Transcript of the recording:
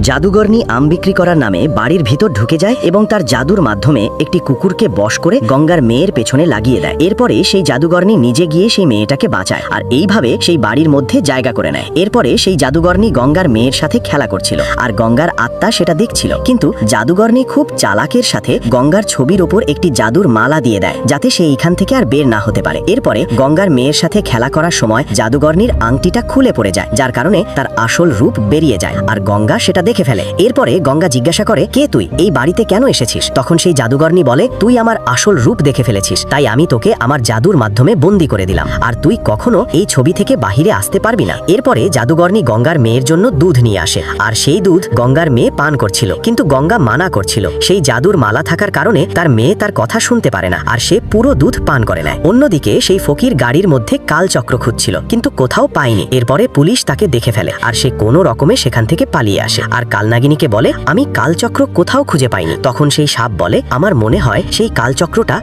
জাদুগরনি আম বিক্রি করার নামে বাড়ির ভিতর ঢুকে যায় এবং তার জাদুর মাধ্যমে একটি কুকুরকে বশ করে গঙ্গার মেয়ের পেছনে লাগিয়ে দেয়। এরপরে সেই জাদুগরনি নিজে গিয়ে সেই মেয়েটাকে বাঁচায় আর এইভাবে সেই বাড়ির মধ্যে জায়গা করে নেয়। এরপরে সেই জাদুগরনি গঙ্গার মেয়ের সাথে খেলা করছিল আর গঙ্গার আত্মা সেটা দেখছিল, কিন্তু জাদুগরনি খুব চালাকের সাথে গঙ্গার ছবির ওপর একটি জাদুর মালা দিয়ে দেয় যাতে সে এইখান থেকে আর বের না হতে পারে। এরপরে গঙ্গার মেয়ের সাথে খেলা করার সময় জাদুগরনির আংটিটা খুলে পড়ে যায়, যার কারণে তার আসল রূপ বেরিয়ে যায় আর গঙ্গা সেটা দেখে ফেলে। এরপরে গঙ্গা জিজ্ঞাসা করে, কে তুই, এই বাড়িতে কেন এসেছিস? তখন সেই জাদুগরনি বলে, তুই আমার আসল রূপ দেখে ফেলেছিস, তাই আমি তোকে আমার জাদুর মাধ্যমে বন্দি করে দিলাম আর তুই কখনো এই ছবি থেকে বাহিরে আসতে পারবি না। এরপরে জাদুগরনি গঙ্গার মেয়ের জন্য দুধ নিয়ে আসে আর সেই দুধ গঙ্গার মেয়ে পান করছিল, কিন্তু গঙ্গা মানা করছিল। সেই জাদুর মালা থাকার কারণে তার মেয়ে তার কথা শুনতে পারে না আর সে পুরো দুধ পান করে নেয়। অন্যদিকে সেই ফকির গাড়ির মধ্যে কালচক্র খুঁজছিল কিন্তু কোথাও পায়নি। এরপরে পুলিশ তাকে দেখে ফেলে আর সে কোনো রকমে সেখান থেকে পালিয়ে আসে আর কালনাগিনীকে বলে, আমি কালচক্র কোথাও খুঁজে পাইনি। তখন সেই সাপ বলে, আমার মনে হয় সেই কালচক্রটা